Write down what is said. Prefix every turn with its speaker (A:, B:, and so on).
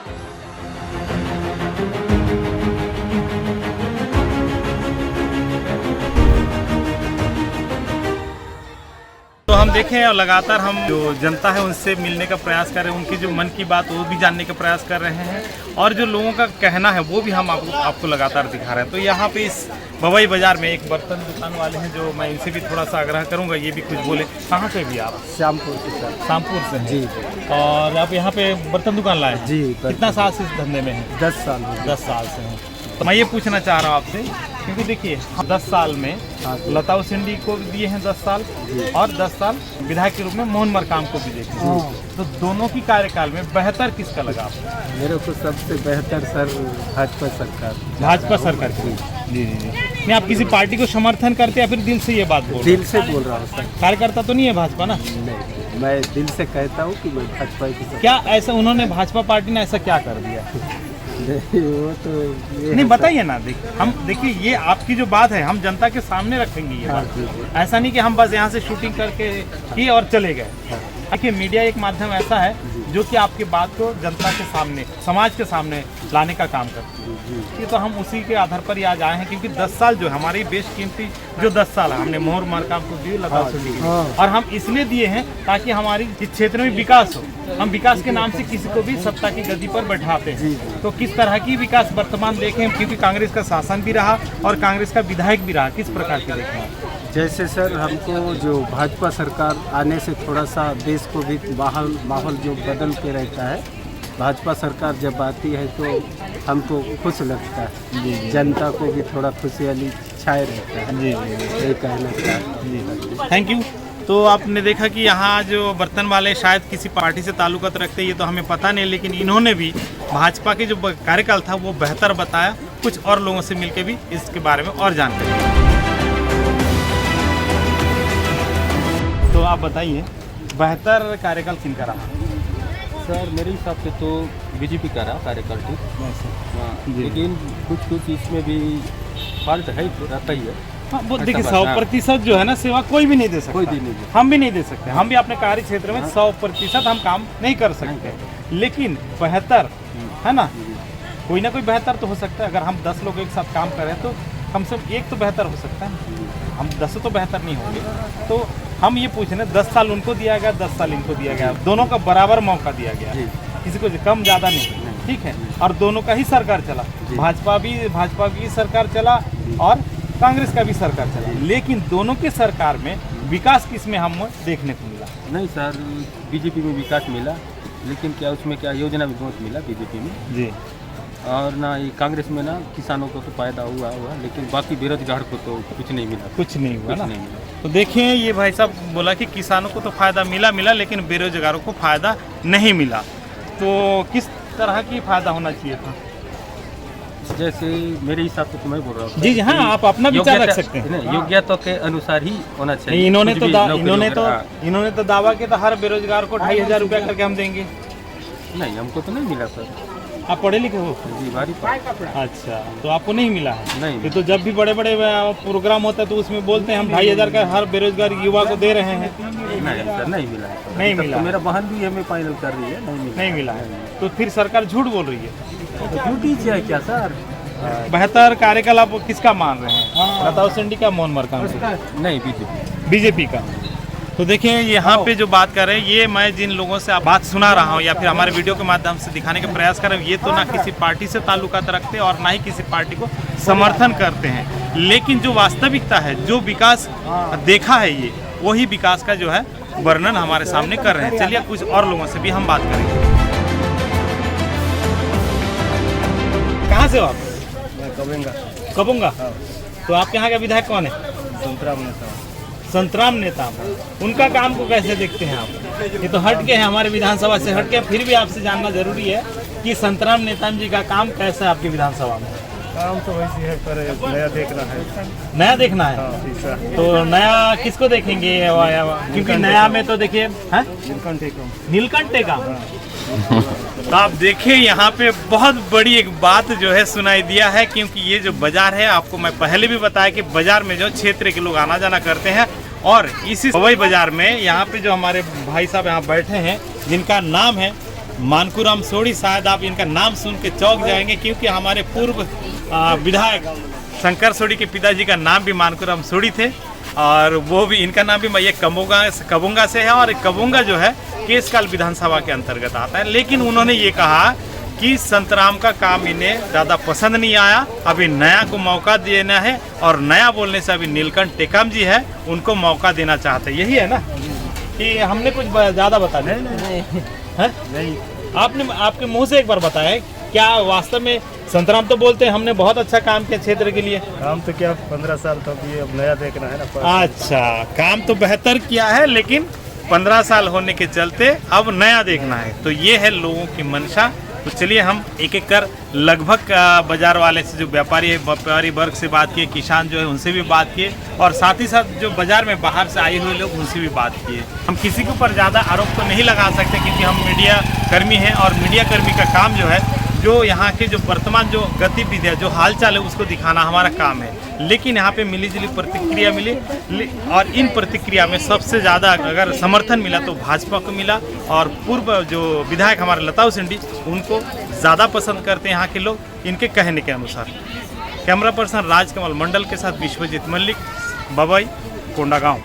A: तो हम देखें और लगातार हम जो जनता है उनसे मिलने का प्रयास कर रहे हैं, उनकी जो मन की बात वो भी जानने का प्रयास कर रहे हैं और जो लोगों का कहना है वो भी हम आपको लगातार दिखा रहे हैं। तो यहाँ पे इस बवई बाजार में एक बर्तन दुकान वाले हैं जो मैं इनसे भी थोड़ा सा आग्रह करूँगा ये भी कुछ बोले। कहाँ से भी आप?
B: श्यामपुर से सर।
A: शामपुर से हैं
B: जी।
A: और आप यहाँ पे बर्तन दुकान लाए हैं?
B: जी।
A: कितना साल से इस धंधे में हैं?
B: 10 साल।
A: 10 साल से हैं। तो मैं ये पूछना चाह रहा हूँ आपसे, क्योंकि देखिए 10 साल में लता उसेंडी को भी दिए हैं 10 साल और 10 साल विधायक के रूप में मोहन मरकाम को भी देखे हैं। तो दोनों की कार्यकाल में बेहतर किसका लगा आपको?
B: मेरे को सबसे बेहतर सर भाजपा सरकार।
A: भाजपा सरकार की। जी जी जी। नहीं, आप किसी पार्टी को समर्थन करते हैं या फिर दिल से ये बात बोल रहे हैं?
B: दिल से बोल रहा हूँ सर।
A: कार्यकर्ता तो नहीं है भाजपा ना?
B: नहीं, मैं दिल से कहता हूँ कि मैं भाजपा की।
A: क्या ऐसा उन्होंने भाजपा पार्टी ने ऐसा क्या कर दिया?
B: वो तो
A: नहीं बताइए ना। देखिए ये आपकी जो बात है हम जनता के सामने रखेंगे ये बात। ऐसा नहीं कि हम बस यहाँ से शूटिंग करके की और चले गए। देखिए मीडिया एक माध्यम ऐसा है जो कि आपकी बात को जनता के सामने, समाज के सामने लाने का काम करती है। ये तो हम उसी के आधार पर ही आज आए हैं, क्योंकि 10 साल जो हमारी बेशकीमती जो 10 साल है हमने मोहन मरकाम को दिए, लता उसेंडी को दिए। और हम इसलिए दिए हैं ताकि हमारी इस क्षेत्र में विकास हो। हम विकास के नाम से किसी को भी सत्ता की गद्दी पर बैठाते हैं। तो किस तरह की विकास वर्तमान देखें, क्योंकि कांग्रेस का शासन भी रहा और कांग्रेस का विधायक भी रहा, किस प्रकार की देखें?
B: जैसे सर हमको जो भाजपा सरकार आने से थोड़ा सा देश को भी माहौल जो बदल के रहता है, भाजपा सरकार जब आती है तो हमको खुश लगता है। जनता को भी थोड़ा खुशहाली छाए रहता है। जी जी, ये कहना चाहता।
A: Thank you. तो आपने देखा कि यहाँ जो बर्तन वाले शायद किसी पार्टी से ताल्लुक़त रखते हैं, ये तो हमें पता नहीं, लेकिन इन्होंने भी भाजपा के जो कार्यकाल था वो बेहतर बताया। कुछ और लोगों से मिलकर भी इसके बारे में और जानकारी। तो आप बताइए बेहतर कार्यकाल किनका रहा?
C: सर मेरे हिसाब से तो बीजेपी का रहा कार्यकाल ठीक। हाँ, लेकिन कुछ इसमें भी फॉल्ट है, रहता ही है।
A: हाँ, वो देखिए 100% जो है ना सेवा कोई भी नहीं दे सकता।
C: कोई भी नहीं दे।
A: हम भी नहीं दे सकते। हम भी अपने कार्य क्षेत्र में 100% हम काम नहीं कर सकते। लेकिन बेहतर है ना, कोई ना कोई बेहतर तो हो सकता है। अगर हम 10 लोग एक साथ काम करें तो कम से कम एक तो बेहतर हो सकता है। हम 10 तो बेहतर नहीं होंगे। तो हम ये पूछ रहे हैं 10 साल उनको दिया गया, 10 साल इनको दिया गया, दोनों का बराबर मौका दिया गया, किसी को कम ज़्यादा नहीं, ठीक है। और दोनों का ही सरकार चला, भाजपा भी सरकार चला और कांग्रेस का भी सरकार चला। लेकिन दोनों के सरकार में विकास किसमें हम देखने को मिला?
C: नहीं सर, बीजेपी में विकास मिला, लेकिन क्या उसमें क्या योजना भी बहुत मिला बीजेपी में
A: जी।
C: और ना ये कांग्रेस में ना किसानों को तो फायदा हुआ, लेकिन बाकी बेरोजगार को तो कुछ नहीं मिला।
A: कुछ नहीं हुआ ना। तो देखिए ये भाई साहब बोला कि किसानों को तो फायदा मिला लेकिन बेरोजगारों को फायदा नहीं मिला। तो किस तरह की फायदा होना चाहिए था?
C: जैसे मेरे हिसाब से तो मैं बोल रहा हूँ
A: जी हाँ, आप अपना विचार रख सकते हैं।
C: योग्यता के अनुसार ही होना चाहिए।
A: इन्होंने तो दावा किया था हर बेरोजगार को 2500 रुपया करके हम देंगे।
C: नहीं, हमको तो नहीं मिला सर।
A: आप पढ़े लिखे हो?
C: जी, बारी पढ़ा।
A: अच्छा, तो आपको नहीं मिला है?
C: नहीं।
A: ये तो जब भी बड़े बड़े प्रोग्राम होता है तो उसमें बोलते हैं हम 2500 का हर बेरोजगार युवा को दे रहे हैं।
C: नहीं सर, नहीं मिला है।
A: नहीं मिला।
C: तो मेरा बहन भी हमें फाइनल कर रही है,
A: नहीं मिला है। तो फिर सरकार झूठ बोल रही है।
C: झूठ ही है क्या सर?
A: बेहतर कार्यकाल आप किसका मान रहे हैं? लता उसेंडी का, मोहन मरकाम का?
C: नहीं,
A: बीजेपी का। तो देखिए यहाँ पे जो बात कर रहे हैं, ये मैं जिन लोगों से बात सुना रहा हूँ या फिर हमारे वीडियो के माध्यम से दिखाने का प्रयास कर रहे हैं, ये तो ना किसी पार्टी से ताल्लुकात रखते और ना ही किसी पार्टी को समर्थन करते हैं। लेकिन जो वास्तविकता है, जो विकास देखा है, ये वही विकास का जो है वर्णन हमारे सामने कर रहे हैं। चलिए कुछ और लोगों से भी हम बात करेंगे। कहाँ से हो आप? कबूंगा। तो आपके यहाँ का विधायक कौन है? संतराम नेता। उनका काम को कैसे देखते हैं आप? ये तो हट के है, हमारे विधानसभा से हट के, फिर भी आपसे जानना जरूरी है कि संतराम नेताम जी का काम कैसा है आपकी विधानसभा में?
D: काम तो वैसे है, पर नया देखना है।
A: नया देखना है। तो नया किसको देखेंगे? क्योंकि नया में तो देखिए नीलकंठ टेकम। तो आप देखिए यहाँ पे बहुत बड़ी एक बात जो है सुनाई दिया है, क्योंकि ये जो बाजार है, आपको मैं पहले भी बताया कि बाजार में जो क्षेत्र के लोग आना जाना करते हैं और इसी बवई बाजार में यहाँ पे जो हमारे भाई साहब यहाँ बैठे हैं, जिनका नाम है मानकुराम सोढ़ी, शायद आप इनका नाम सुन के चौंक जाएंगे क्योंकि हमारे पूर्व विधायक शंकर सोढ़ी के पिताजी का नाम भी मानकुराम सोढ़ी थे और वो भी इनका नाम भी ये कबुंगा से है और कबुंगा जो है केशकाल विधानसभा के अंतर्गत आता है। लेकिन उन्होंने ये कहा कि संतराम का काम इन्हें ज़्यादा पसंद नहीं आया, अभी नया को मौका देना है और नया बोलने से अभी नीलकंठ टेकाम जी है उनको मौका देना चाहते हैं। यही है ना कि हमने कुछ ज़्यादा बता दिया? नहीं, आपने आपके मुंह से एक बार बताया क्या वास्तव में संतराम तो बोलते हैं हमने बहुत अच्छा काम किया क्षेत्र के लिए।
D: काम तो क्या 15 साल तो ये अब नया देखना है ना।
A: अच्छा, काम तो बेहतर किया है लेकिन 15 साल होने के चलते अब नया देखना है, तो ये है लोगों की मंशा। तो चलिए हम एक एक कर लगभग बाजार वाले से जो व्यापारी वर्ग से बात किए, किसान जो है उनसे भी बात किए और साथ ही साथ जो बाजार में बाहर से आए हुए लोग उनसे भी बात किए। हम किसी के ऊपर ज़्यादा आरोप तो नहीं लगा सकते क्योंकि हम मीडिया कर्मी हैं और मीडिया कर्मी का काम जो है जो यहाँ के जो वर्तमान जो गतिविधियाँ जो हालचाल है उसको दिखाना हमारा काम है। लेकिन यहाँ पे मिलीजुली प्रतिक्रिया मिली और इन प्रतिक्रिया में सबसे ज़्यादा अगर समर्थन मिला तो भाजपा को मिला और पूर्व जो विधायक हमारे लताऊ सिंडी उनको ज़्यादा पसंद करते हैं यहाँ के लोग इनके कहने के अनुसार। कैमरा पर्सन राजकमल मंडल के साथ विश्वजीत मल्लिक, बबई, कोंडागांव।